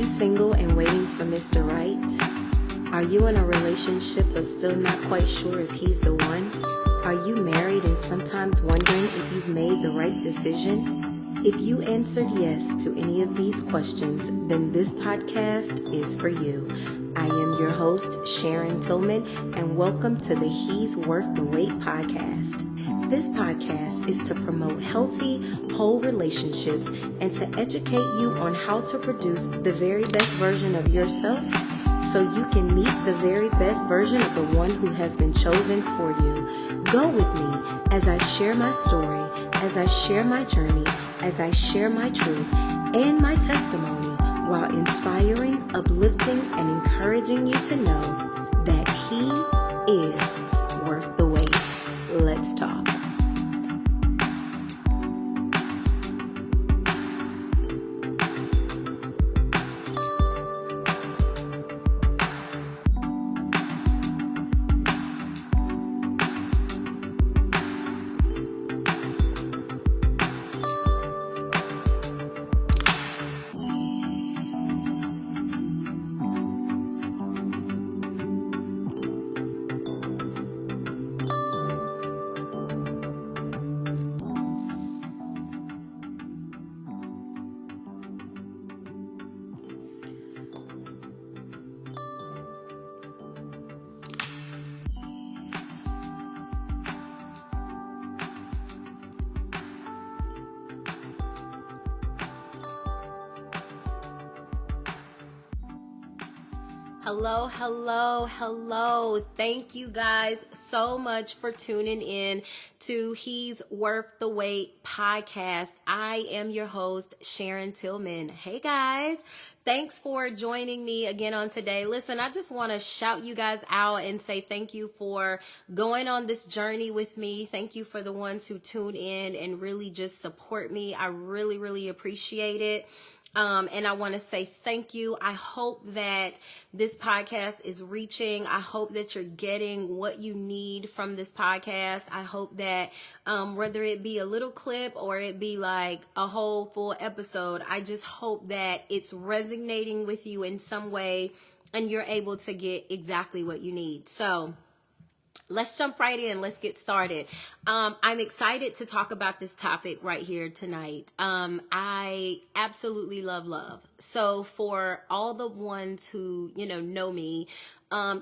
you single and waiting for Mr. Right? Are you in a relationship but still not quite sure if he's the one? Are you married and sometimes wondering if you've made the right decision? If you answered yes to any of these questions, then this podcast is for you. I am your host, Sharon Tillman, and welcome to the He's Worth the Wait podcast. This podcast is to promote healthy, whole relationships and to educate you on how to produce the very best version of yourself so you can meet the very best version of the one who has been chosen for you. Go with me as I share my story, as I share my journey, as I share my truth and my testimony while inspiring, uplifting, and encouraging you to know that He is worth the wait. Let's talk. Hello. Thank you guys so much for tuning in to He's Worth the Wait podcast. I am your host, Sharon Tillman. Hey guys. Thanks for joining me again on today. Listen, I just want to shout you guys out and say thank you for going on this journey with me. Thank you for the ones who tune in and really just support me. I really appreciate it. And I want to say thank you. I hope that this podcast is reaching. I hope that you're getting what you need from this podcast. I hope that whether it be a little clip or it be like a whole full episode, I just hope that it's resonating with you in some way and you're able to get exactly what you need. So let's jump right in. Let's get started. I'm excited to talk about this topic right here tonight. I absolutely love love. So for all the ones who, know me,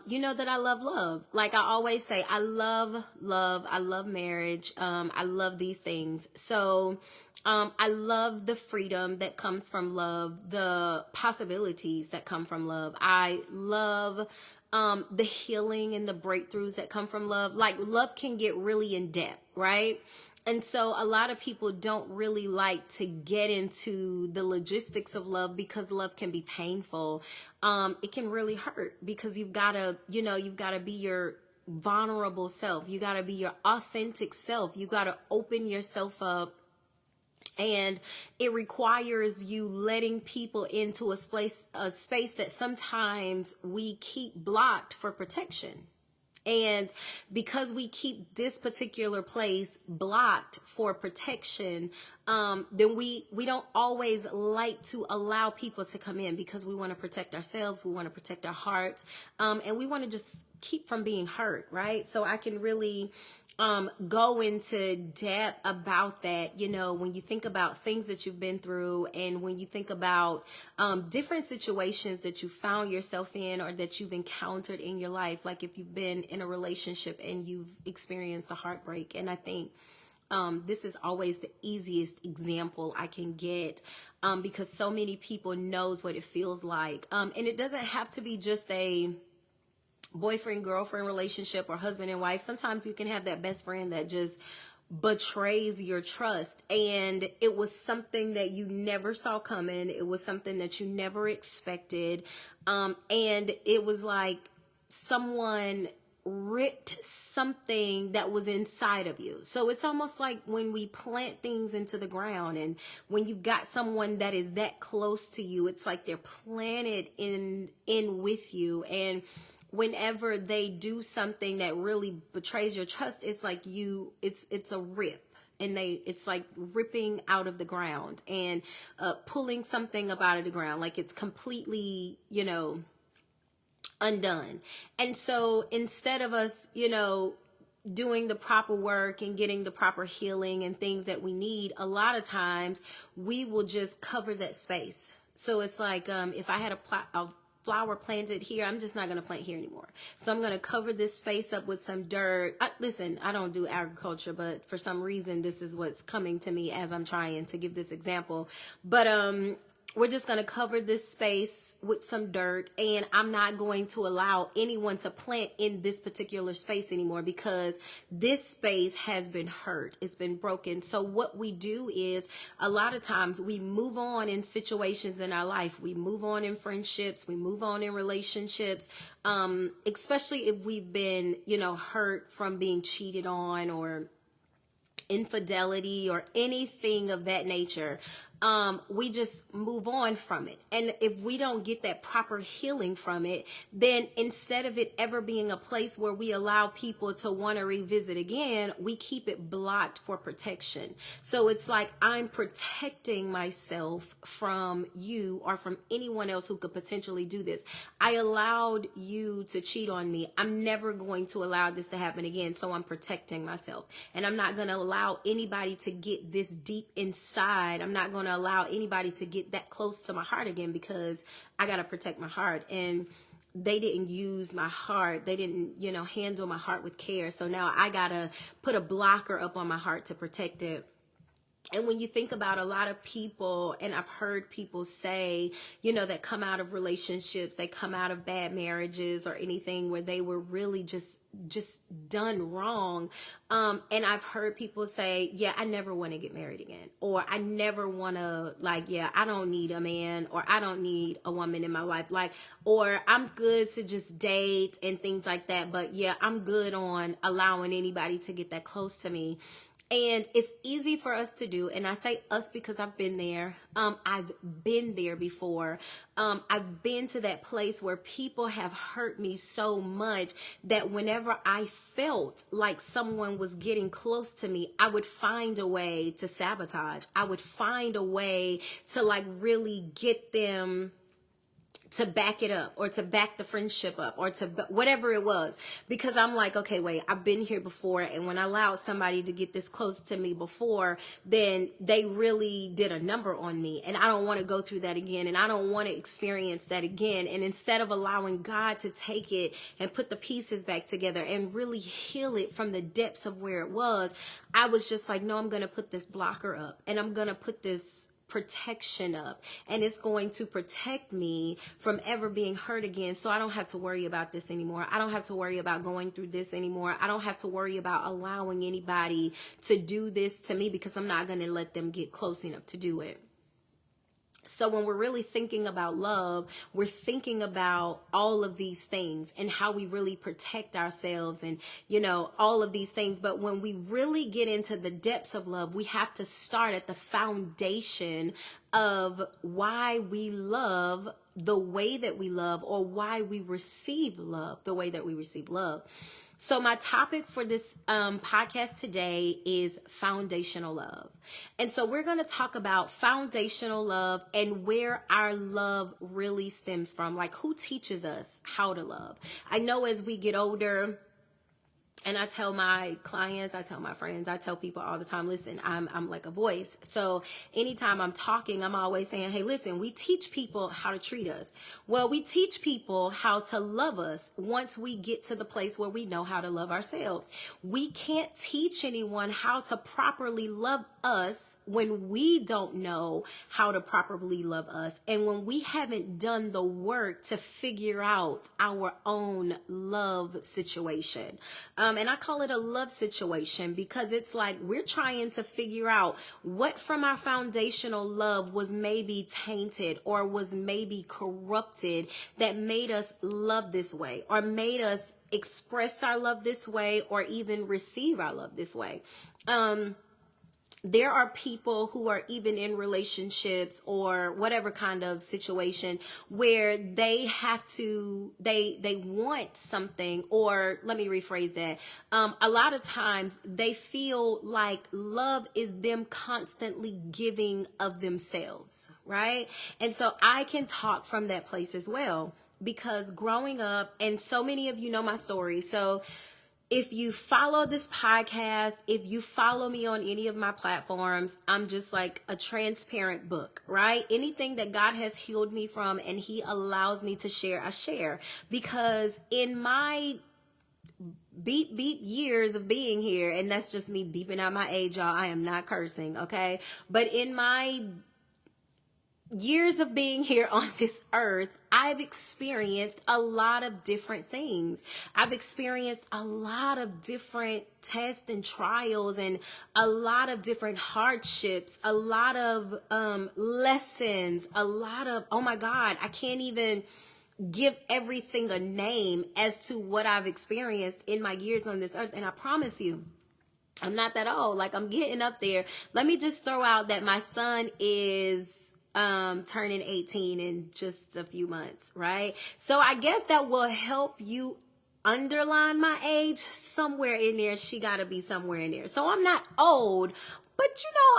you know that I love love. Like I always say, I love love. I love marriage. I love these things. So I love the freedom that comes from love, the possibilities that come from love. I love the healing and the breakthroughs that come from love. Like love can get really in depth, right? And so a lot of people don't really like to get into the logistics of love because love can be painful. It can really hurt because you've got to be your vulnerable self. You got to be your authentic self. You got to open yourself up. And it requires you letting people into a space that sometimes we keep blocked for protection. And because we keep this particular place blocked for protection, then we don't always like to allow people to come in because we want to protect ourselves. We want to protect our hearts. And we want to just keep from being hurt, right? So I can really go into depth about that, when you think about things that you've been through and when you think about different situations that you found yourself in or that you've encountered in your life, like if you've been in a relationship and you've experienced a heartbreak. And I think this is always the easiest example I can get because so many people knows what it feels like. And it doesn't have to be just a boyfriend, girlfriend relationship or husband and wife. Sometimes you can have that best friend that just betrays your trust. And it was something that you never saw coming. It was something that you never expected. And it was like someone ripped something that was inside of you. So it's almost like when we plant things into the ground and when you've got someone that is that close to you, it's like they're planted in with you. And whenever they do something that really betrays your trust, it's like it's a rip. and it's like ripping out of the ground and pulling something up out of the ground, like it's completely, undone. And so instead of us, doing the proper work and getting the proper healing and things that we need, a lot of times we will just cover that space. So it's like, if I had a flower planted here, I'm just not going to plant here anymore. So I'm going to cover this space up with some dirt. Listen, I don't do agriculture, but for some reason, this is what's coming to me as I'm trying to give this example. But, we're just going to cover this space with some dirt, and I'm not going to allow anyone to plant in this particular space anymore because this space has been hurt. It's been broken. So what we do is a lot of times we move on in situations in our life. We move on in friendships. We move on in relationships, especially if we've been, hurt from being cheated on or infidelity or anything of that nature. We just move on from it. And if we don't get that proper healing from it, then instead of it ever being a place where we allow people to want to revisit again, we keep it blocked for protection. So it's like I'm protecting myself from you or from anyone else who could potentially do this. I allowed you to cheat on me. I'm never going to allow this to happen again. So I'm protecting myself, and I'm not going to allow anybody to get this deep inside. I'm not going to allow anybody to get that close to my heart again because I got to protect my heart. And they didn't use my heart. They didn't, handle my heart with care. So now I got to put a blocker up on my heart to protect it. And when you think about a lot of people, and I've heard people say, that come out of relationships, they come out of bad marriages or anything where they were really just done wrong. And I've heard people say, yeah, I never want to get married again. Or I never want to, I don't need a man, or I don't need a woman in my life. Or I'm good to just date and things like that. But yeah, I'm good on allowing anybody to get that close to me. And it's easy for us to do. And I say us because I've been there. I've been there before. I've been to that place where people have hurt me so much that whenever I felt like someone was getting close to me, I would find a way to sabotage. I would find a way to really get them to back it up, or to back the friendship up, or to whatever it was, because I'm like, okay, wait, I've been here before. And when I allowed somebody to get this close to me before, then they really did a number on me, and I don't want to go through that again. And I don't want to experience that again. And instead of allowing God to take it and put the pieces back together and really heal it from the depths of where it was, I was just like, no, I'm going to put this blocker up, and I'm going to put this protection up, and it's going to protect me from ever being hurt again. So I don't have to worry about this anymore. I don't have to worry about going through this anymore. I don't have to worry about allowing anybody to do this to me, because I'm not going to let them get close enough to do it. So when we're really thinking about love, we're thinking about all of these things and how we really protect ourselves and, all of these things. But when we really get into the depths of love, we have to start at the foundation of why we love the way that we love, or why we receive love the way that we receive love. So my topic for this podcast today is foundational love. And so we're going to talk about foundational love and where our love really stems from. Like, who teaches us how to love? I know as we get older, and I tell my clients, I tell my friends, I tell people all the time, listen, I'm like a voice. So anytime I'm talking, I'm always saying, hey, listen, we teach people how to treat us. Well, we teach people how to love us once we get to the place where we know how to love ourselves. We can't teach anyone how to properly love us when we don't know how to properly love us, and when we haven't done the work to figure out our own love situation. And I call it a love situation because it's like we're trying to figure out what from our foundational love was maybe tainted or was maybe corrupted that made us love this way, or made us express our love this way, or even receive our love this way. there are people who are even in relationships or whatever kind of situation where they have to, they want something, or let me rephrase that. A lot of times they feel like love is them constantly giving of themselves, right? And so I can talk from that place as well, because growing up, and so many of you know my story. So if you follow this podcast, if you follow me on any of my platforms, I'm just like a transparent book, right? Anything that God has healed me from and he allows me to share, I share. Because in my beep years of being here, and that's just me beeping out my age, y'all, I am not cursing, okay? But in my years of being here on this earth, I've experienced a lot of different things. I've experienced a lot of different tests and trials, and a lot of different hardships, a lot of lessons, a lot of, oh my God, I can't even give everything a name as to what I've experienced in my years on this earth. And I promise you, I'm not that old. Like, I'm getting up there. Let me just throw out that my son is turning 18 in just a few months, right? So I guess that will help you underline my age. Somewhere in there, she got to be somewhere in there. So I'm not old, but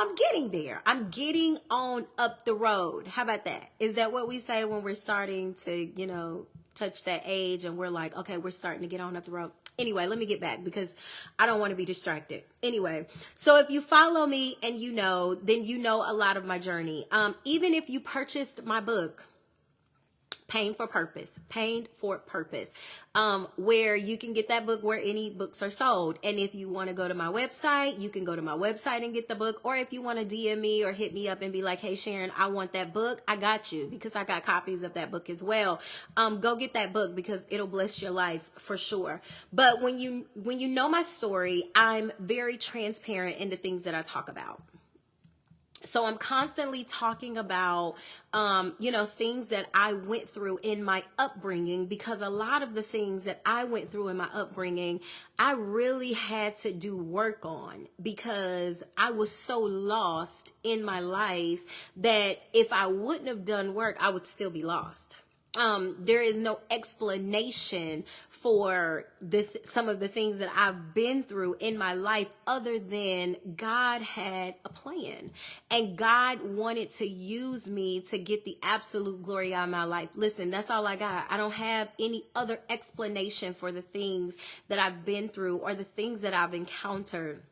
I'm getting there. I'm getting on up the road. How about that? Is that what we say when we're starting to, touch that age and we're like, okay, we're starting to get on up the road? Anyway, let me get back because I don't want to be distracted. Anyway, so if you follow me and then you know a lot of my journey. Even if you purchased my book, Pain for Purpose, where you can get that book where any books are sold. And if you want to go to my website, you can go to my website and get the book. Or if you want to DM me or hit me up and be like, hey, Sharon, I want that book, I got you, because I got copies of that book as well. Go get that book because it'll bless your life for sure. But when you know my story, I'm very transparent in the things that I talk about. So I'm constantly talking about, things that I went through in my upbringing, because a lot of the things that I went through in my upbringing, I really had to do work on, because I was so lost in my life that if I wouldn't have done work, I would still be lost. There is no explanation for some of the things that I've been through in my life, other than God had a plan and God wanted to use me to get the absolute glory out of my life. Listen, that's all I got. I don't have any other explanation for the things that I've been through or the things that I've encountered.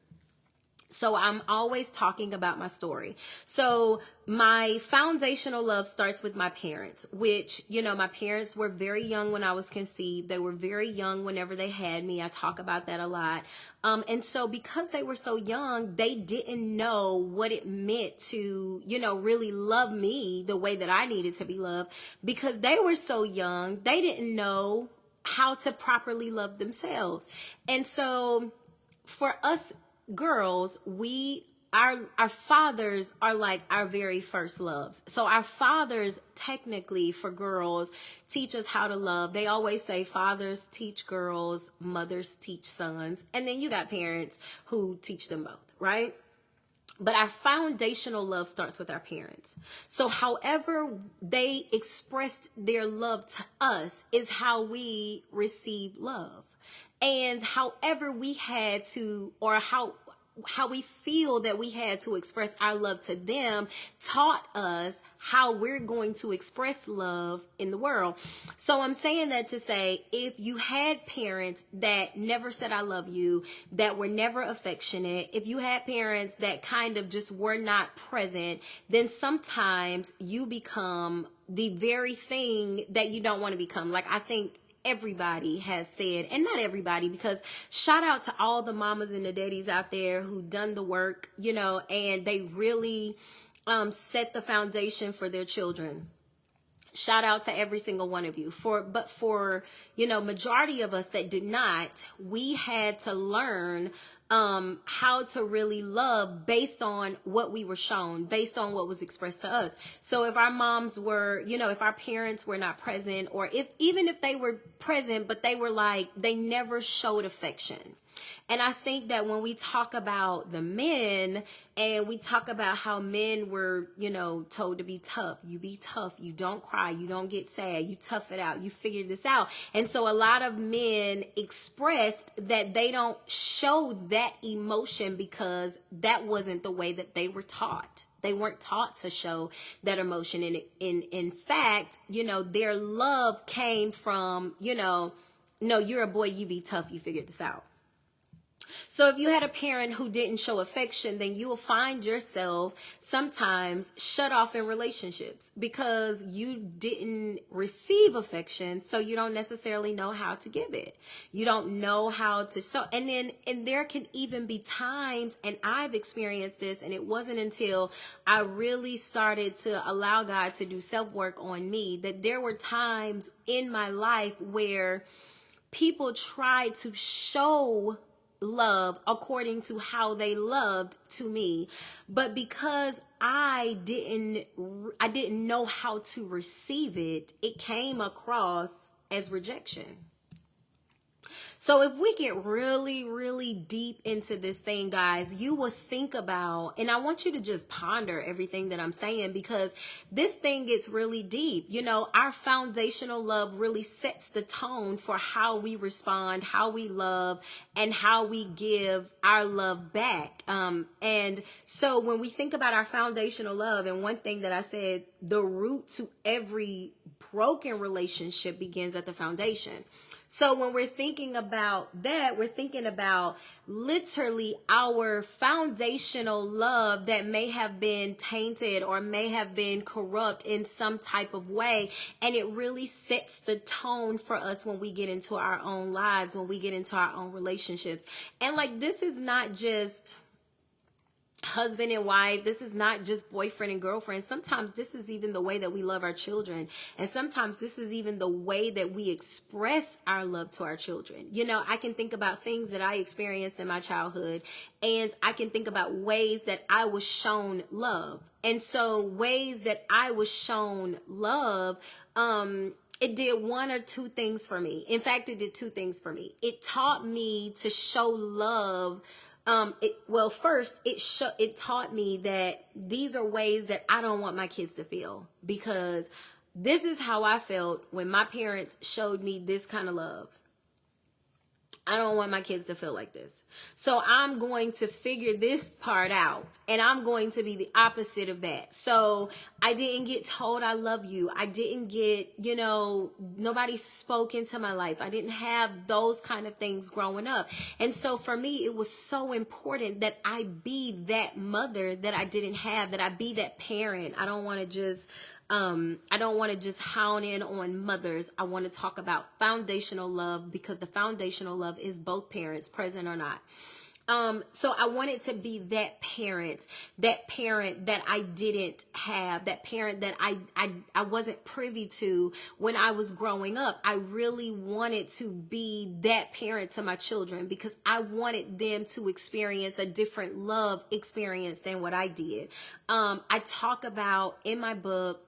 So I'm always talking about my story. So my foundational love starts with my parents, which, my parents were very young when I was conceived. They were very young whenever they had me. I talk about that a lot. And so because they were so young, they didn't know what it meant to, really love me the way that I needed to be loved. Because they were so young, they didn't know how to properly love themselves. And so for us girls, our fathers are like our very first loves. So our fathers, technically, for girls, teach us how to love. They always say fathers teach girls, mothers teach sons, and then you got parents who teach them both, right? But our foundational love starts with our parents. So however they expressed their love to us is how we receive love. And however we had to, or how we feel that we had to express our love to them, taught us how we're going to express love in the world. So I'm saying that to say, if you had parents that never said I love you, that were never affectionate, if you had parents that kind of just were not present, then sometimes you become the very thing that you don't want to become. Like, I think everybody has said, and not everybody, because shout out to all the mamas and the daddies out there who done the work, and they really set the foundation for their children. Shout out to every single one of you. But for majority of us that did not, we had to learn how to really love based on what we were shown, based on what was expressed to us. So if our moms were, if our parents were not present, or even if they were present, but they were like, they never showed affection. And I think that when we talk about the men and we talk about how men were, told to be tough, you be tough, you don't cry, you don't get sad, you tough it out, you figure this out. And so a lot of men expressed that they don't show that emotion because that wasn't the way that they were taught. They weren't taught to show that emotion. And in fact, their love came from, no, you're a boy, you be tough, you figured this out. So if you had a parent who didn't show affection, then you will find yourself sometimes shut off in relationships because you didn't receive affection. So you don't necessarily know how to give it. You don't know how to show. And there can even be times, and I've experienced this, and it wasn't until I really started to allow God to do self-work on me that there were times in my life where people tried to show love according to how they loved to me, but because I didn't know how to receive it, it came across as rejection. So if we get really, really deep into this thing, guys, you will think about, and I want you to just ponder everything that I'm saying, because this thing gets really deep. Our foundational love really sets the tone for how we respond, how we love, and how we give our love back. And so when we think about our foundational love, and one thing that I said, the root to every broken relationship begins at the foundation. So when we're thinking about that, we're thinking about literally our foundational love that may have been tainted or may have been corrupt in some type of way. And it really sets the tone for us when we get into our own lives, when we get into our own relationships. And this is not just husband and wife. This is not just boyfriend and girlfriend. Sometimes this is even the way that we love our children. And sometimes this is even the way that we express our love to our children. I can think about things that I experienced in my childhood, and I can think about ways that I was shown love. And so ways that I was shown love, it did one or two things for me. In fact, it did two things for me. It taught me to show love. First, it taught me that these are ways that I don't want my kids to feel, because this is how I felt when my parents showed me this kind of love. I don't want my kids to feel like this. So I'm going to figure this part out, and I'm going to be the opposite of that. So I didn't get told I love you. I didn't get, nobody spoke into my life. I didn't have those kind of things growing up. And so for me, it was so important that I be that mother that I didn't have, that I be that parent. I don't want to just hound in on mothers. I want to talk about foundational love, because the foundational love is both parents, present or not. So I wanted to be that parent that I didn't have, that parent that I wasn't privy to when I was growing up. I really wanted to be that parent to my children, because I wanted them to experience a different love experience than what I did. I talk about in my book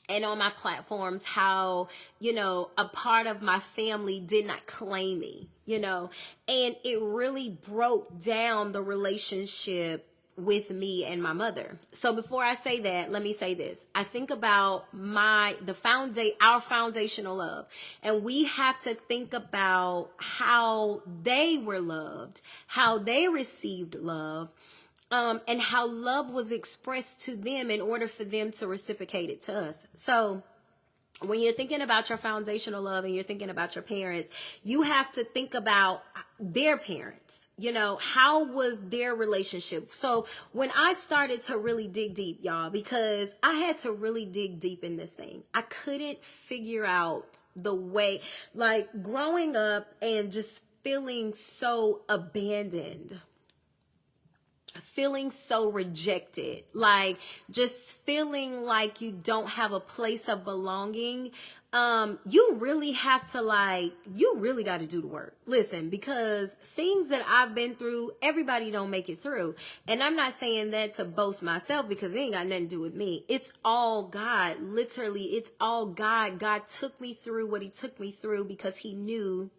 and on my platforms how, a part of my family did not claim me, and it really broke down the relationship with me and my mother. So before I say that, let me say this. I think about our foundational love, and we have to think about how they were loved, how they received love, and how love was expressed to them in order for them to reciprocate it to us. So when you're thinking about your foundational love and you're thinking about your parents, you have to think about their parents. How was their relationship? So when I started to really dig deep, y'all, because I had to really dig deep in this thing, I couldn't figure out the way, growing up and just feeling so abandoned, feeling so rejected, just feeling like you don't have a place of belonging. you really have to you really got to do the work. Listen, because things that I've been through, everybody don't make it through. And I'm not saying that to boast myself, because it ain't got nothing to do with me. It's all God. Literally, it's all God. God took me through what he took me through because he knew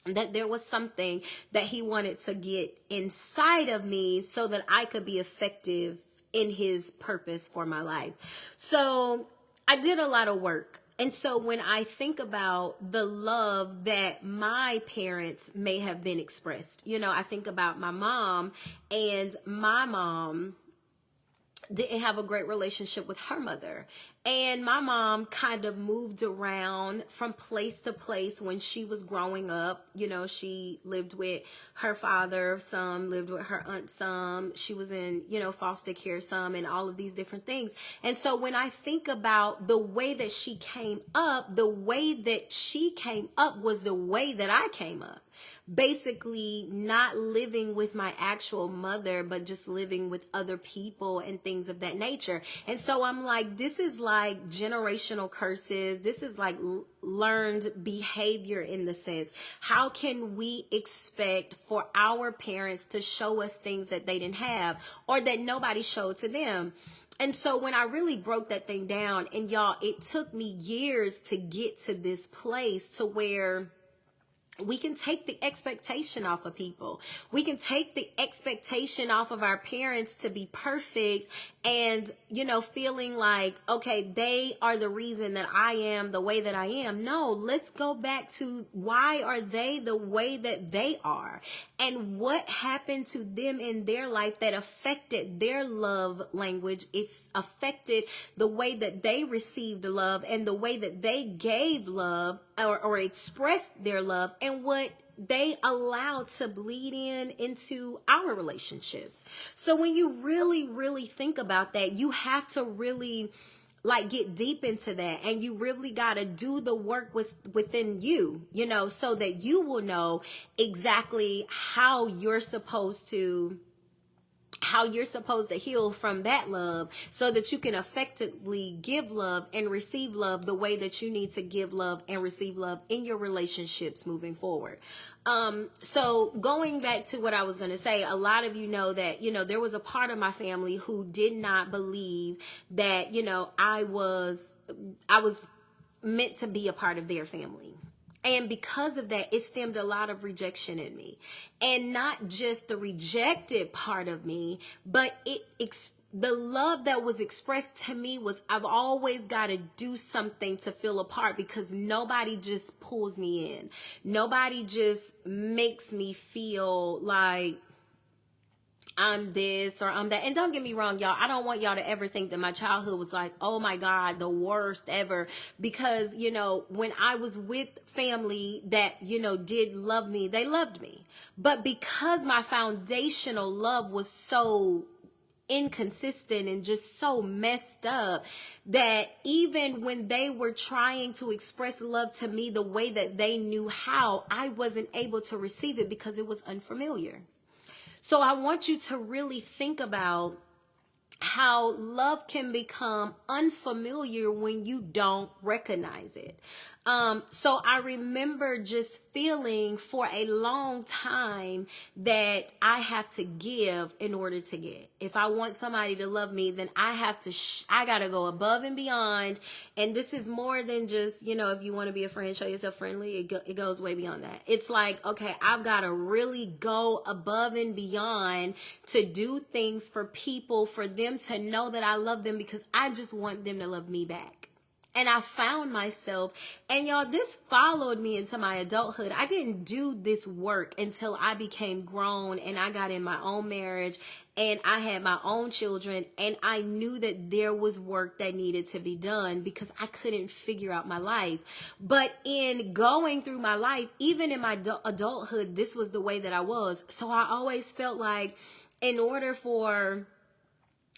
that there was something that he wanted to get inside of me so that I could be effective in his purpose for my life. So I did a lot of work. And so when I think about the love that my parents may have been expressed, I think about my mom, and my mom didn't have a great relationship with her mother. And my mom kind of moved around from place to place when she was growing up. She lived with her father some, lived with her aunt some. She was in, foster care some, and all of these different things. And so when I think about the way that she came up, the way that she came up was the way that I came up. Basically not living with my actual mother, but just living with other people and things of that nature. And so I'm like, this is like generational curses. This is like learned behavior in the sense. How can we expect for our parents to show us things that they didn't have or that nobody showed to them? And so when I really broke that thing down, and y'all, it took me years to get to this place to where we can take the expectation off of people. We can take the expectation off of our parents to be perfect and, feeling like, okay, they are the reason that I am the way that I am. No, let's go back to why are they the way that they are, and what happened to them in their life that affected their love language. It affected the way that they received love and the way that they gave love or expressed their love, and what they allow to bleed into our relationships. So when you really, really think about that, you have to really get deep into that, and you really got to do the work within you, so that you will know exactly how you're supposed to heal from that love, so that you can effectively give love and receive love the way that you need to give love and receive love in your relationships moving forward. So going back to what I was going to say, a lot of you know that, there was a part of my family who did not believe that, I was meant to be a part of their family. And because of that, it stemmed a lot of rejection in me. And not just the rejected part of me, but the love that was expressed to me was, I've always got to do something to feel a part, because nobody just pulls me in. Nobody just makes me feel like I'm this or I'm that. And don't get me wrong, y'all, I don't want y'all to ever think that my childhood was like, oh my God, the worst ever. Because, when I was with family that, did love me, they loved me. But because my foundational love was so inconsistent and just so messed up, that even when they were trying to express love to me the way that they knew how, I wasn't able to receive it because it was unfamiliar. So I want you to really think about how love can become unfamiliar when you don't recognize it. So I remember just feeling for a long time that I have to give in order to get. If I want somebody to love me, then I have to, I got to go above and beyond. And this is more than just, if you want to be a friend, show yourself friendly. It goes way beyond that. It's like, okay, I've got to really go above and beyond to do things for people, for them to know that I love them, because I just want them to love me back. And I found myself, and y'all, this followed me into my adulthood. I didn't do this work until I became grown and I got in my own marriage and I had my own children, and I knew that there was work that needed to be done because I couldn't figure out my life. But in going through my life, even in my adulthood, this was the way that I was. So I always felt like in order for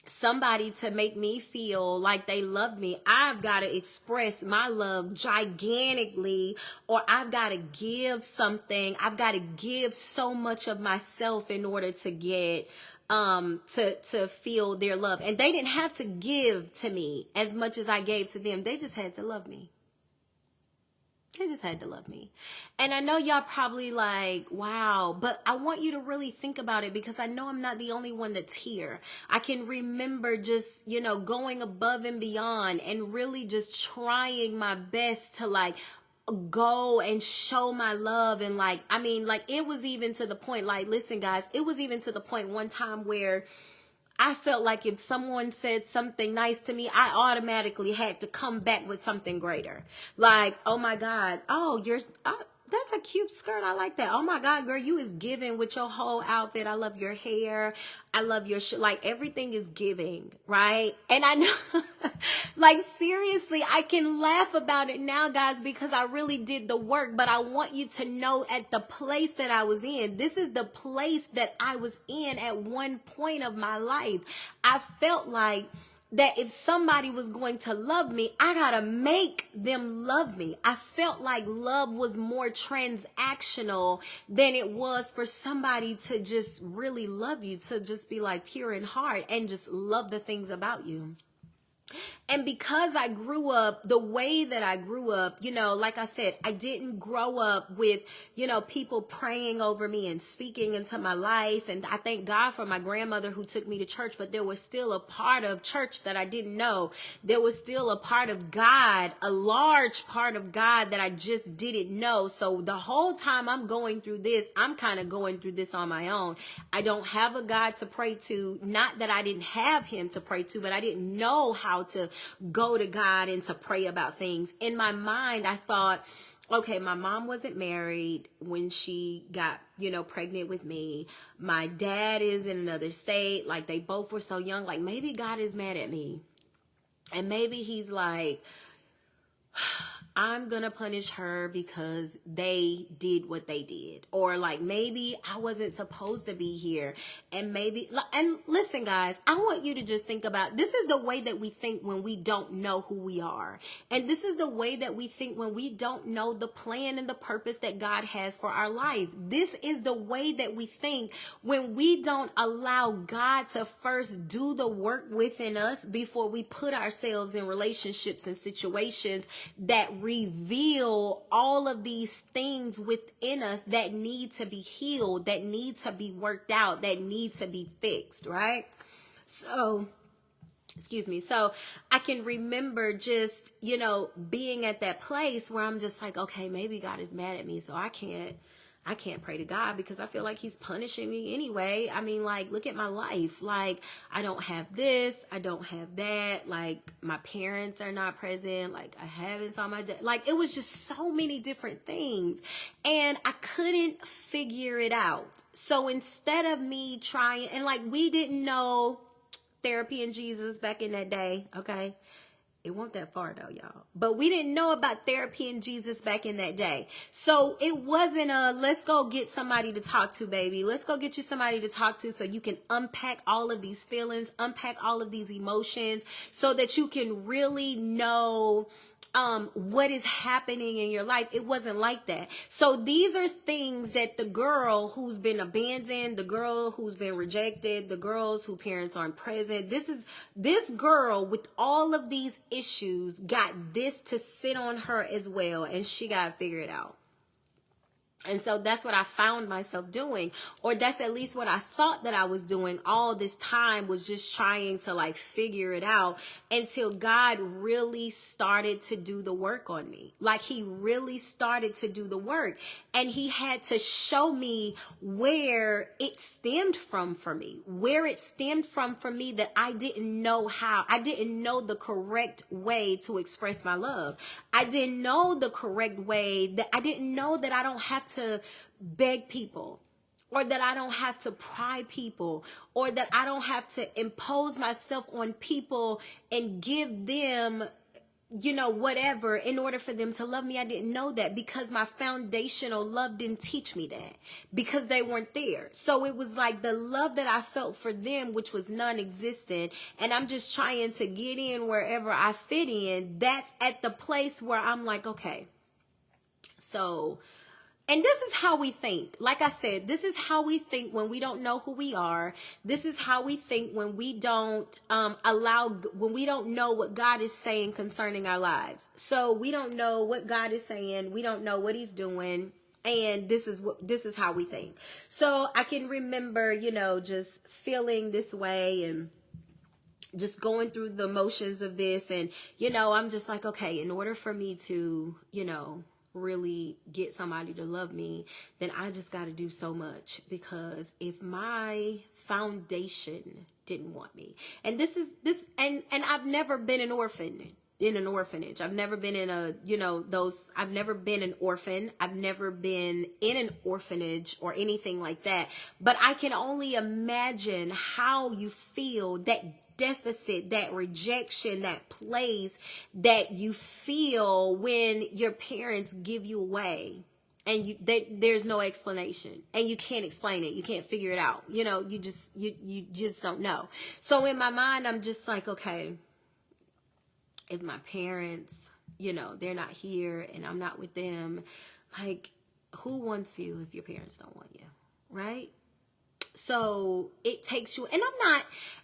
somebody to make me feel like they love me, I've got to express my love gigantically, or I've got to give something. I've got to give so much of myself in order to get to feel their love. And they didn't have to give to me as much as I gave to them. They just had to love me. They just had to love me. And I know y'all probably like, wow, but I want you to really think about it because I know I'm not the only one that's here. I can remember just, going above and beyond and really just trying my best to like go and show my love. And like, I mean, like it was even to the point, like, listen guys, it was even to the point one time where I felt like if someone said something nice to me, I automatically had to come back with something greater. Like, oh my God, that's a cute skirt. I like that. Oh my God, girl, you is giving with your whole outfit. I love your hair. I love your like everything is giving, right? And I know, like seriously, I can laugh about it now, guys, because I really did the work. But I want you to know at the place that I was in, this is the place that I was in at one point of my life. I felt like that if somebody was going to love me, I gotta make them love me. I felt like love was more transactional than it was for somebody to just really love you, to just be like pure in heart and just love the things about you. And because I grew up the way that I grew up, like I said, I didn't grow up with, people praying over me and speaking into my life. And I thank God for my grandmother who took me to church, but there was still a part of church that I didn't know. There was still a part of God, a large part of God that I just didn't know. So the whole time I'm going through this, I'm kind of going through this on my own. I don't have a God to pray to. Not that I didn't have him to pray to, but I didn't know how to go to God and to pray about things. In my mind, I thought, okay, my mom wasn't married when she got, pregnant with me. My dad is in another state. Like they both were so young. Like maybe God is mad at me. And maybe he's like, I'm going to punish her because they did what they did. Or like, maybe I wasn't supposed to be here. And listen, guys, I want you to just think about, this is the way that we think when we don't know who we are. And this is the way that we think when we don't know the plan and the purpose that God has for our life. This is the way that we think when we don't allow God to first do the work within us before we put ourselves in relationships and situations that reveal all of these things within us that need to be healed, that need to be worked out, that need to be fixed, right? So I can remember just, being at that place where I'm just like, okay, maybe God is mad at me, so I can't pray to God because I feel like he's punishing me anyway. I mean, like, look at my life. Like, I don't have this. I don't have that. Like, my parents are not present. Like, I haven't saw my dad. Like, it was just so many different things. And I couldn't figure it out. So instead of me trying, and like, we didn't know therapy and Jesus back in that day, okay? It wasn't that far though, y'all. But we didn't know about therapy and Jesus back in that day. So it wasn't let's go get somebody to talk to, baby. Let's go get you somebody to talk to so you can unpack all of these feelings, unpack all of these emotions so that you can really know what is happening in your life. It wasn't like that. So these are things that the girl who's been abandoned, the girl who's been rejected, the girls whose parents aren't present, this girl with all of these issues got this to sit on her as well, and she got to figure it out. And so that's what I found myself doing, or that's at least what I thought that I was doing all this time, was just trying to like figure it out until God really started to do the work on me. Like he really started to do the work, and he had to show me where it stemmed from for me, that I didn't know how. I didn't know the correct way to express my love. I didn't know the correct way, that I didn't know that I don't have to beg people, or that I don't have to pry people, or that I don't have to impose myself on people and give them, whatever in order for them to love me. I didn't know that because my foundational love didn't teach me that, because they weren't there. So it was like the love that I felt for them, which was non-existent, and I'm just trying to get in wherever I fit in. That's at the place where I'm like, okay, so And this is how we think. Like I said, this is how we think when we don't know who we are. This is how we think when we don't when we don't know what God is saying concerning our lives. So we don't know what God is saying. We don't know what he's doing. And this is how we think. So I can remember, just feeling this way and just going through the motions of this. And, I'm just like, okay, in order for me to, really get somebody to love me, then I just got to do so much, because if my foundation didn't want me, and this and I've never been an orphan in an orphanage. I've never been in I've never been an orphan. I've never been in an orphanage or anything like that. But I can only imagine how you feel, that deficit, that rejection, that place that you feel when your parents give you away and there's no explanation and you can't explain it. You can't figure it out. You just don't know. So in my mind, I'm just like, okay, if my parents, they're not here and I'm not with them, like, who wants you if your parents don't want you, right? So it takes you, and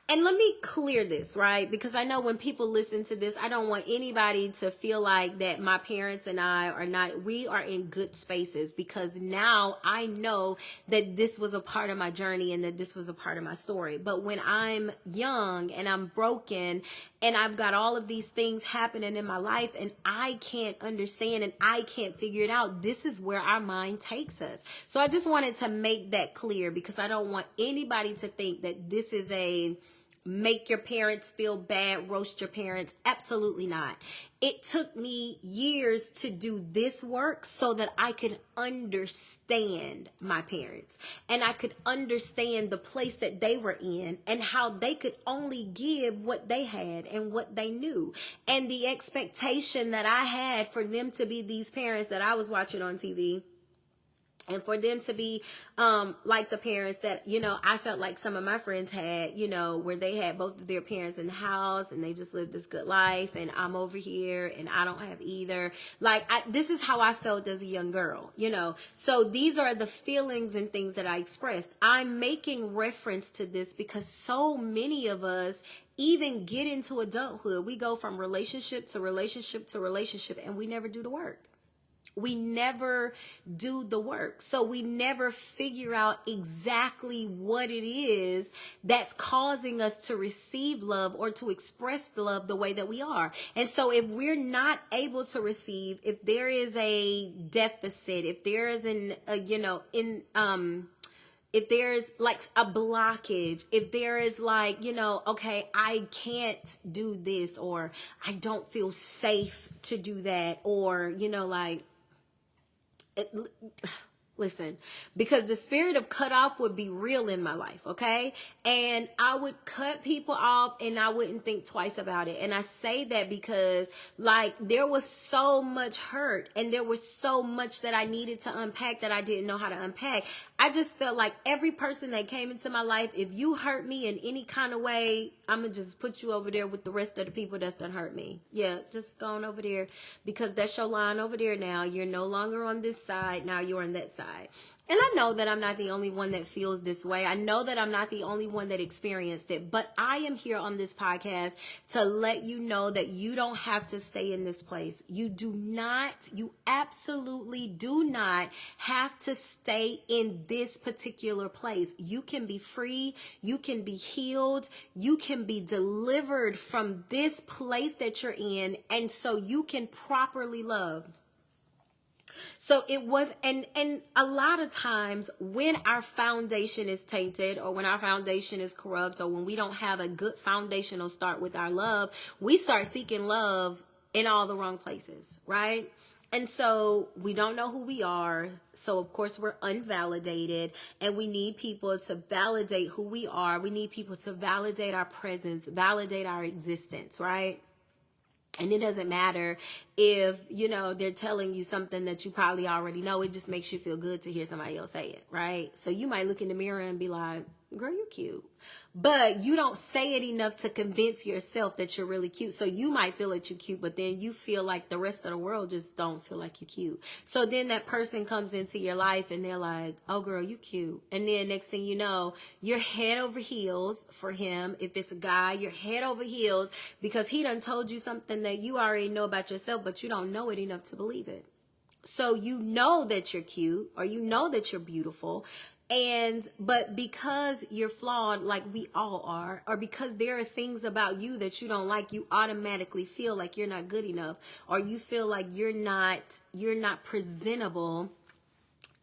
and let me clear this, right? Because I know when people listen to this, I don't want anybody to feel like that my parents and I we are in good spaces, because now I know that this was a part of my journey and that this was a part of my story. But when I'm young and I'm broken and I've got all of these things happening in my life and I can't understand and I can't figure it out, this is where our mind takes us. So I just wanted to make that clear, because I don't want anybody to think that this is a make your parents feel bad, roast your parents. Absolutely not. It took me years to do this work so that I could understand my parents and I could understand the place that they were in and how they could only give what they had and what they knew, and the expectation that I had for them to be these parents that I was watching on TV. And for them to be like the parents that, I felt like some of my friends had, where they had both of their parents in the house and they just lived this good life, and I'm over here and I don't have either. Like, this is how I felt as a young girl, So these are the feelings and things that I expressed. I'm making reference to this because so many of us even get into adulthood. We go from relationship to relationship to relationship and we never do the work. We never do the work. So we never figure out exactly what it is that's causing us to receive love or to express the love the way that we are. And so if we're not able to receive, if there is a deficit, if there is if there's like a blockage, if there is like, okay, I can't do this, or I don't feel safe to do that, or, listen, because the spirit of cut off would be real in my life, okay? And I would cut people off and I wouldn't think twice about it. And I say that because, like, there was so much hurt and there was so much that I needed to unpack that I didn't know how to unpack. I just felt like every person that came into my life, if you hurt me in any kind of way, I'm going to just put you over there with the rest of the people that's done hurt me. Yeah, just go on over there, because that's your line over there now. You're no longer on this side. Now you're on that side. And I know that I'm not the only one that feels this way. I know that I'm not the only one that experienced it. But I am here on this podcast to let you know that you don't have to stay in this place. You absolutely do not have to stay in this particular place. You can be free. You can be healed. You can be delivered from this place that you're in. And so you can properly love. So it was, and a lot of times when our foundation is tainted, or when our foundation is corrupt, or when we don't have a good foundational start with our love, we start seeking love in all the wrong places, right? And so we don't know who we are. So of course we're unvalidated, and we need people to validate who we are. We need people to validate our presence, validate our existence, right? And it doesn't matter if, they're telling you something that you probably already know. It just makes you feel good to hear somebody else say it, right? So you might look in the mirror and be like, girl, you're cute. But you don't say it enough to convince yourself that you're really cute. So you might feel that you're cute, but then you feel like the rest of the world just don't feel like you're cute. So then that person comes into your life and they're like, oh girl, you cute. And then next thing you know, you're head over heels for him. If it's a guy, you're head over heels because he done told you something that you already know about yourself, but you don't know it enough to believe it. So you know that you're cute or you know that you're beautiful. But because you're flawed like we all are, or because there are things about you that you don't like, you automatically feel like you're not good enough, or you feel like you're not presentable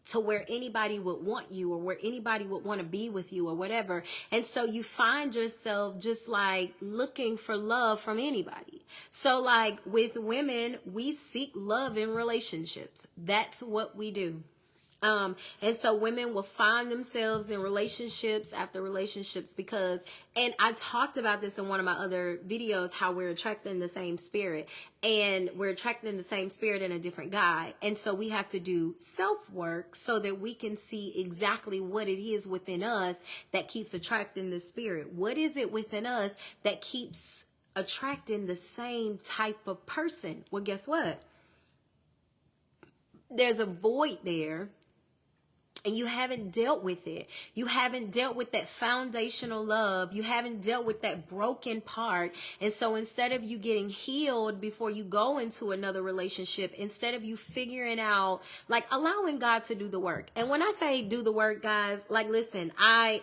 to where anybody would want you or where anybody would want to be with you or whatever. And so you find yourself just like looking for love from anybody. So like with women, we seek love in relationships. That's what we do. And so women will find themselves in relationships after relationships because, and I talked about this in one of my other videos, how we're attracting the same spirit and we're attracting the same spirit in a different guy. And so we have to do self work so that we can see exactly what it is within us that keeps attracting the spirit. What is it within us that keeps attracting the same type of person? Well, guess what? There's a void there. And you haven't dealt with it. You haven't dealt with that foundational love. You haven't dealt with that broken part. And so instead of you getting healed before you go into another relationship, instead of you figuring out, like allowing God to do the work. And when I say do the work, guys, like, listen, I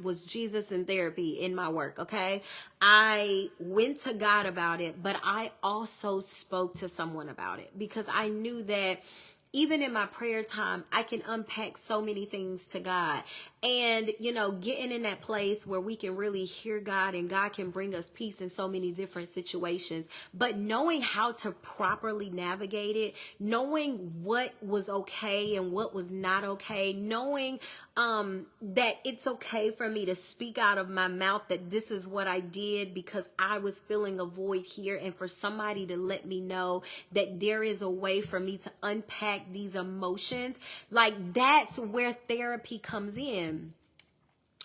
was Jesus in therapy in my work. Okay. I went to God about it, but I also spoke to someone about it because I knew that even in my prayer time, I can unpack so many things to God. And, you know, getting in that place where we can really hear God and God can bring us peace in so many different situations. But knowing how to properly navigate it, knowing what was okay and what was not okay, knowing that it's okay for me to speak out of my mouth that this is what I did because I was feeling a void here, and for somebody to let me know that there is a way for me to unpack these emotions, like that's where therapy comes in.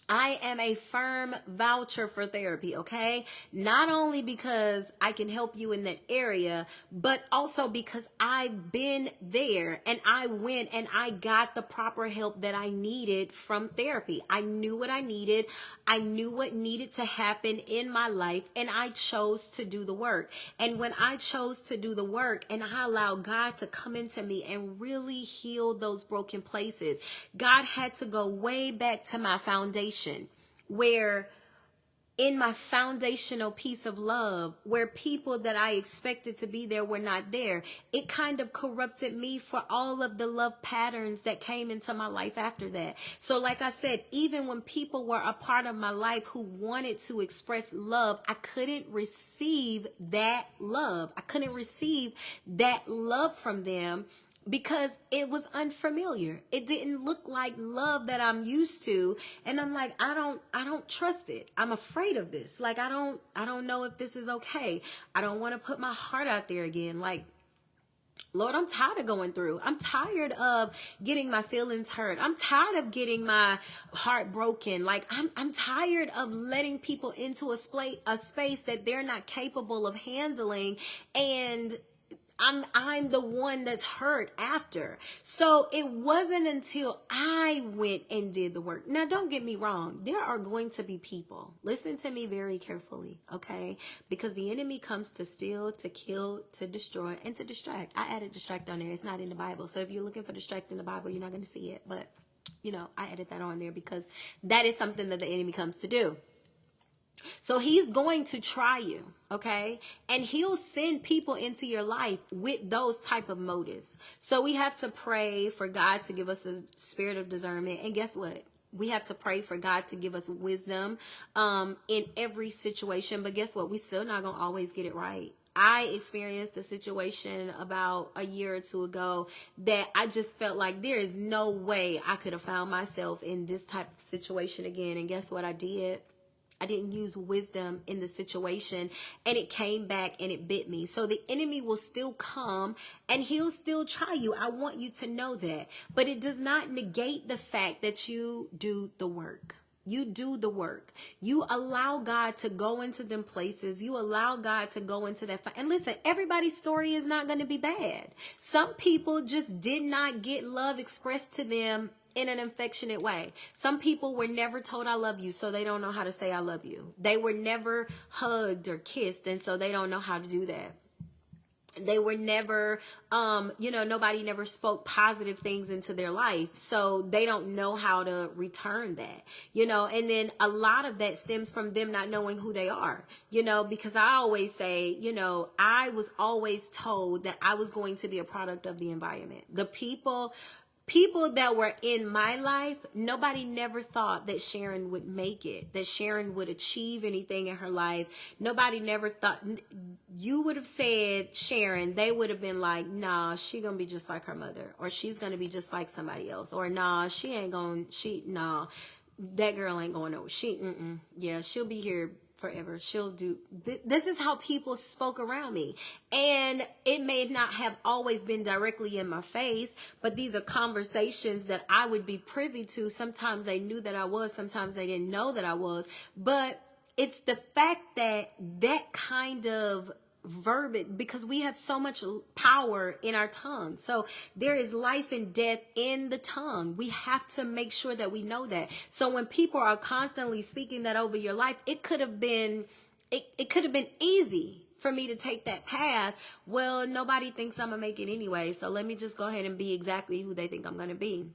I am a firm voucher for therapy, okay? Not only because I can help you in that area, but also because I've been there and I went and I got the proper help that I needed from therapy. I knew what I needed. I knew what needed to happen in my life, and I chose to do the work. And when I chose to do the work and I allowed God to come into me and really heal those broken places, God had to go way back to my foundation, where in my foundational piece of love, where people that I expected to be there were not there, it kind of corrupted me for all of the love patterns that came into my life after that. So like I said, even when people were a part of my life who wanted to express love, I couldn't receive that love. I couldn't receive that love from them because it was unfamiliar. It didn't look like love that I'm used to. And I'm like, I don't trust it. I'm afraid of this. Like, I don't know if this is okay. I don't want to put my heart out there again. Like, Lord, I'm tired of going through. I'm tired of getting my feelings hurt. I'm tired of getting my heart broken. Like, I'm tired of letting people into a space that they're not capable of handling. And I'm the one that's hurt after. So it wasn't until I went and did the work. Now, don't get me wrong. There are going to be people. Listen to me very carefully, okay? Because the enemy comes to steal, to kill, to destroy, and to distract. I added distract on there. It's not in the Bible. So if you're looking for distract in the Bible, you're not going to see it. But, you know, I added that on there because that is something that the enemy comes to do. So he's going to try you, okay? And he'll send people into your life with those type of motives. So we have to pray for God to give us a spirit of discernment. And guess what? We have to pray for God to give us wisdom in every situation. But guess what? We still not going to always get it right. I experienced a situation about a year or two ago that I just felt like there is no way I could have found myself in this type of situation again. And guess what I did? I didn't use wisdom in the situation, and it came back and it bit me. So the enemy will still come and he'll still try you. I want you to know that. But it does not negate the fact that you do the work. You do the work. You allow God to go into them places. You allow God to go into that. And listen, everybody's story is not going to be bad. Some people just did not get love expressed to them in an affectionate way. Some people were never told I love you, so they don't know how to say I love you. They were never hugged or kissed, and so they don't know how to do that. They were never, nobody never spoke positive things into their life. So they don't know how to return that, and then a lot of that stems from them not knowing who they are, because I always say, I was always told that I was going to be a product of the environment. The people that were in my life, nobody never thought that Sharon would make it, that Sharon would achieve anything in her life. Nobody never thought. You would have said Sharon, they would have been like, nah, she gonna be just like her mother, or she's gonna be just like somebody else, or nah, nah, that girl ain't going nowhere. Yeah, she'll be here forever. She'll do this. Is how people spoke around me, and it may not have always been directly in my face, but these are conversations that I would be privy to. Sometimes they knew that I was, sometimes they didn't know that I was, but it's the fact that that kind of verbiage, because we have so much power in our tongue. So there is life and death in the tongue. We have to make sure that we know that. So when people are constantly speaking that over your life, it could have been easy for me to take that path. Well, nobody thinks I'm gonna make it anyway, so let me just go ahead and be exactly who they think I'm gonna be.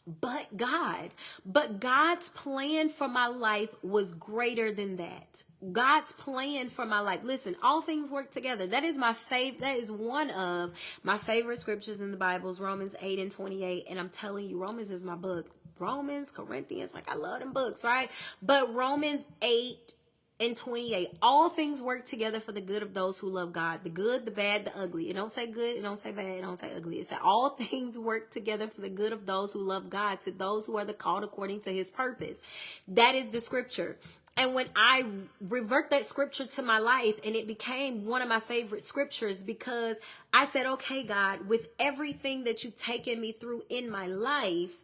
But God's plan for my life was greater than that. God's plan for my life. Listen, all things work together. That is that is one of my favorite scriptures in the Bible, is Romans 8:28. And I'm telling you, Romans is my book. Romans, Corinthians, I love them books, right? But Romans 8:28, all things work together for the good of those who love God. The good, the bad, the ugly. It don't say good, it don't say bad, it don't say ugly. It said all things work together for the good of those who love God, to those who are the called according to his purpose. That is the scripture. And when I revert that scripture to my life, and it became one of my favorite scriptures, because I said, okay, God, with everything that you've taken me through in my life,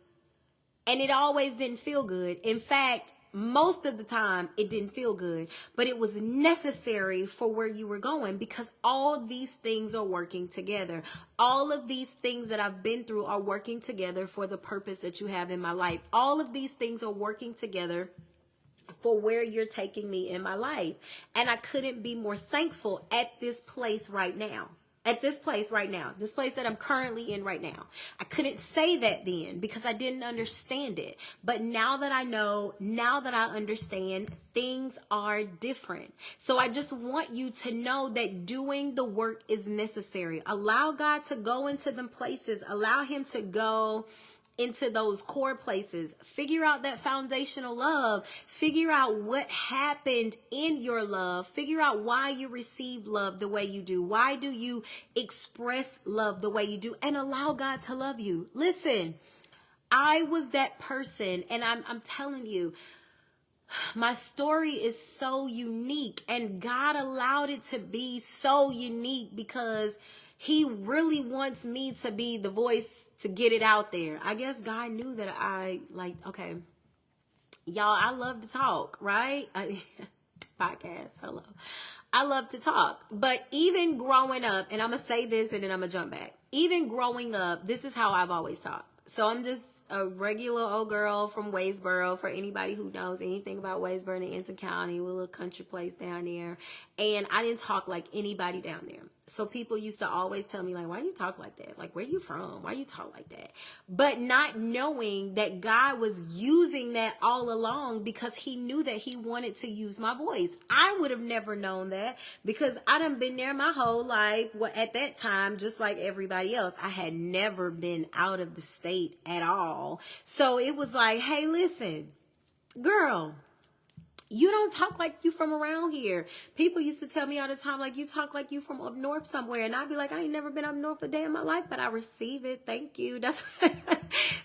and it always didn't feel good. In fact, most of the time it didn't feel good, but it was necessary for where you were going, because all these things are working together. All of these things that I've been through are working together for the purpose that you have in my life. All of these things are working together for where you're taking me in my life. And I couldn't be more thankful at this place right now. This place that I'm currently in right now. I couldn't say that then because I didn't understand it. But now that I know, now that I understand, things are different. So I just want you to know that doing the work is necessary. Allow God to go into them places. Allow him to go into those core places. Figure out that foundational love. Figure out what happened in your love. Figure out why you receive love the way you do. Why do you express love the way you do? And allow God to love you. Listen, I was that person, and I'm telling you, my story is so unique, and God allowed it to be so unique because he really wants me to be the voice to get it out there. I guess God knew that okay, y'all, I love to talk, right? Podcast, hello. I love to talk. But even growing up, and I'm going to say this and then I'm going to jump back. Even growing up, this is how I've always talked. So I'm just a regular old girl from Waysboro. For anybody who knows anything about Waysboro in Ensign County, a little country place down there. And I didn't talk like anybody down there. So people used to always tell me, like, why do you talk like that? Like, where you from? Why you talk like that? But not knowing that God was using that all along because he knew that he wanted to use my voice. I would have never known that because I done been there my whole life. Well, at that time, just like everybody else, I had never been out of the state at all. So it was like, hey, listen, girl, You don't talk like you from around here. People used to tell me all the time, like, you talk like you from up north somewhere. And I'd be like, I ain't never been up north a day in my life, but I receive it. Thank you. That's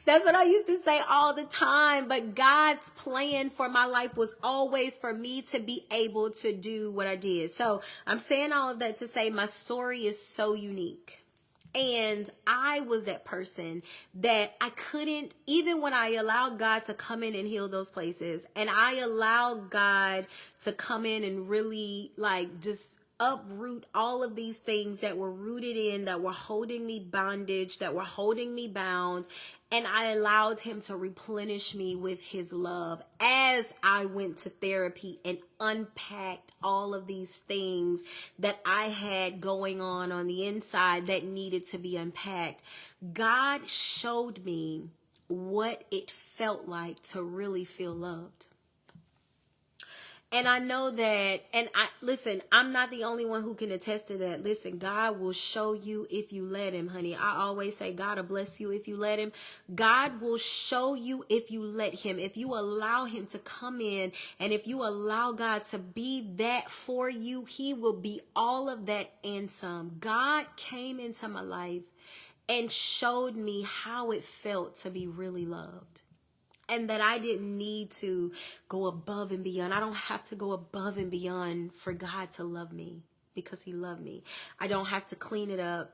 that's what I used to say all the time. But God's plan for my life was always for me to be able to do what I did. So I'm saying all of that to say my story is so unique. And I was that person that I couldn't, even when I allowed God to come in and heal those places, and I allowed God to come in and really like just uproot all of these things that were rooted in, that were holding me bondage, that were holding me bound. And I allowed him to replenish me with his love as I went to therapy and unpacked all of these things that I had going on the inside that needed to be unpacked. God showed me what it felt like to really feel loved. And I know that, and listen, I'm not the only one who can attest to that. Listen, God will show you if you let him, honey. I always say God will bless you if you let him. God will show you if you let him. If you allow him to come in, and if you allow God to be that for you, he will be all of that and some. God came into my life and showed me how it felt to be really loved. And that I didn't need to go above and beyond. I don't have to go above and beyond for God to love me because he loved me. I don't have to clean it up.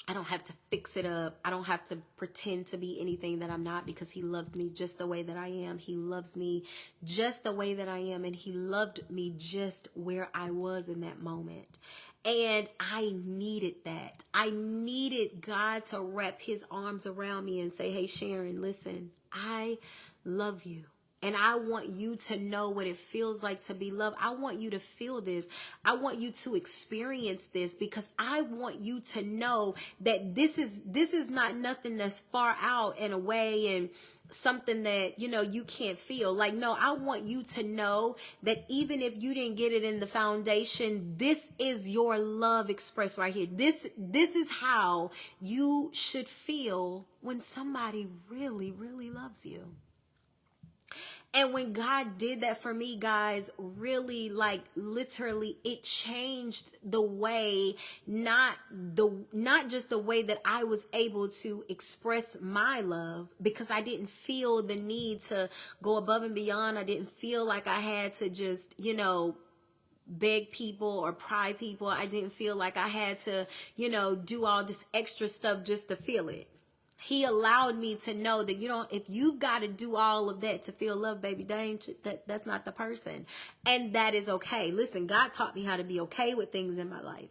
I don't have to fix it up. I don't have to pretend to be anything that I'm not because he loves me just the way that I am. He loves me just the way that I am. And he loved me just where I was in that moment. And I needed that. I needed God to wrap his arms around me and say, hey, Sharon, listen, I love you. And I want you to know what it feels like to be loved. I want you to feel this. I want you to experience this because I want you to know that this is not nothing that's far out and away and something that, you can't feel. Like, no, I want you to know that even if you didn't get it in the foundation, this is your love expressed right here. This is how you should feel when somebody really, really loves you. And when God did that for me, guys, really, like, literally, it changed the way, not just the way that I was able to express my love, because I didn't feel the need to go above and beyond. I didn't feel like I had to just, beg people or pry people. I didn't feel like I had to, do all this extra stuff just to feel it. He allowed me to know that if you've got to do all of that to feel love, baby, that's not the person. And that is okay. Listen, God taught me how to be okay with things in my life.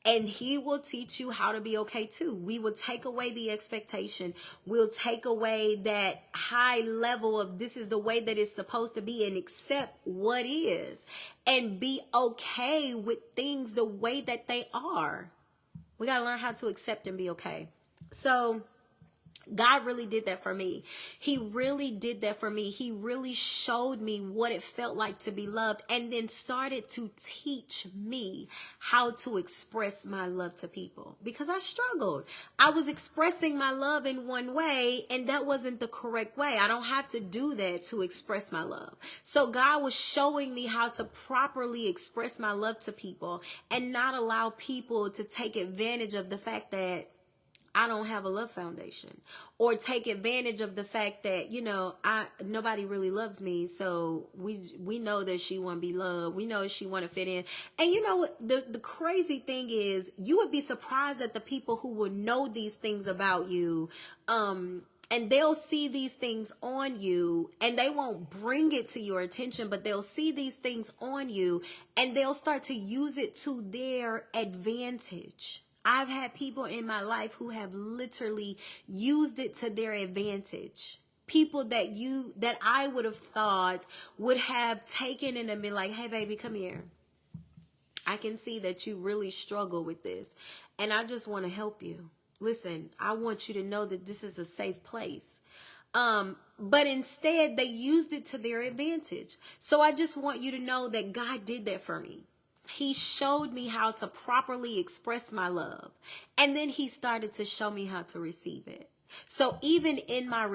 And he will teach you how to be okay too. We will take away the expectation. We'll take away that high level of this is the way that it's supposed to be and accept what is. And be okay with things the way that they are. We got to learn how to accept and be okay. So God really did that for me. He really did that for me. He really showed me what it felt like to be loved and then started to teach me how to express my love to people because I struggled. I was expressing my love in one way and that wasn't the correct way. I don't have to do that to express my love. So God was showing me how to properly express my love to people and not allow people to take advantage of the fact that I don't have a love foundation, or take advantage of the fact that, nobody really loves me. So we know that she want to be loved. We know she want to fit in. And you know what? The crazy thing is you would be surprised at the people who will know these things about you. And they'll see these things on you and they won't bring it to your attention, but they'll see these things on you and they'll start to use it to their advantage. I've had people in my life who have literally used it to their advantage. People that I would have thought would have taken it and been like, hey, baby, come here. I can see that you really struggle with this. And I just want to help you. Listen, I want you to know that this is a safe place. But instead, they used it to their advantage. So I just want you to know that God did that for me. He showed me how to properly express my love. And then he started to show me how to receive it. So even in my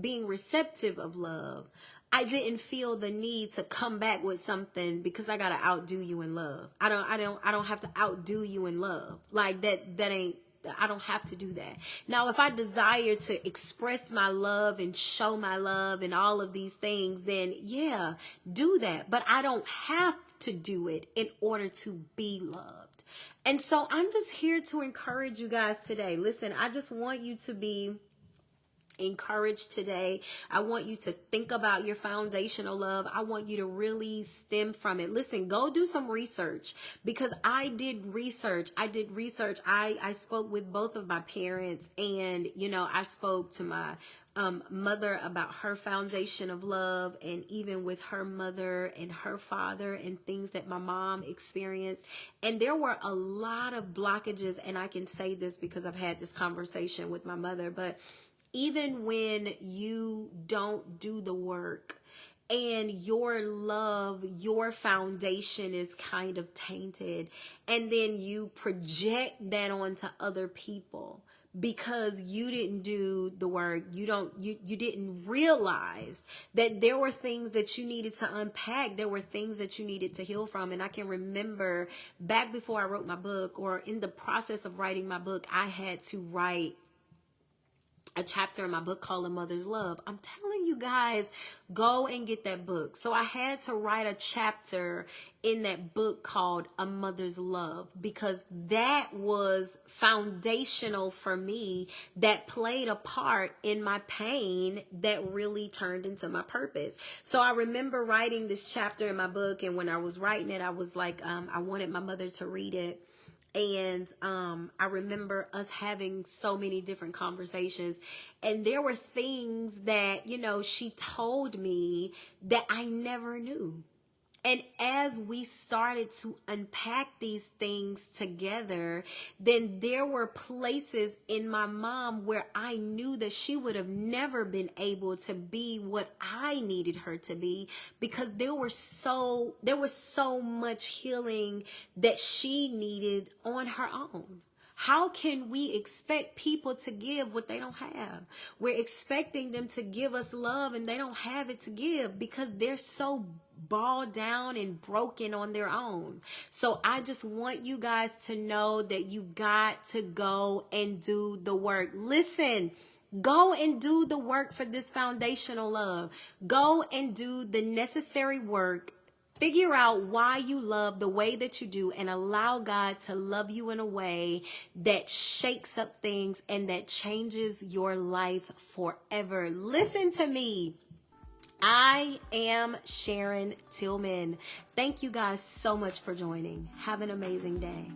being receptive of love, I didn't feel the need to come back with something because I gotta outdo you in love. I don't have to outdo you in love. Like that ain't, I don't have to do that. Now, if I desire to express my love and show my love and all of these things, then yeah, do that. But I don't have to do it in order to be loved. And so I'm just here to encourage you guys today. Listen, I just want you to be encouraged today. I want you to think about your foundational love. I want you to really stem from it. Listen, go do some research, because I did research. I spoke with both of my parents, and I spoke to my mother about her foundation of love, and even with her mother and her father and things that my mom experienced. And there were a lot of blockages, and I can say this because I've had this conversation with my mother, but even when you don't do the work and your love, your foundation is kind of tainted, and then you project that onto other people because you didn't do the work, you didn't realize that there were things that you needed to unpack, there were things that you needed to heal from. And I can remember back before I wrote my book, or in the process of writing my book, I had to write a chapter in my book called A Mother's Love. I'm telling you guys, go and get that book. So I had to write a chapter in that book called A Mother's Love, because that was foundational for me, that played a part in my pain that really turned into my purpose. So I remember writing this chapter in my book, and when I was writing it, I was like, I wanted my mother to read it. And I remember us having so many different conversations, and there were things that, she told me that I never knew. And as we started to unpack these things together, then there were places in my mom where I knew that she would have never been able to be what I needed her to be, because there was so much healing that she needed on her own. How can we expect people to give what they don't have? We're expecting them to give us love, and they don't have it to give because they're so bogged down and broken on their own. So I just want you guys to know that you got to go and do the work. Listen, go and do the work for this foundational love. Go and do the necessary work. Figure out why you love the way that you do, and allow God to love you in a way that shakes up things and that changes your life forever. Listen to me. I am Sharon Tillman. Thank you guys so much for joining. Have an amazing day.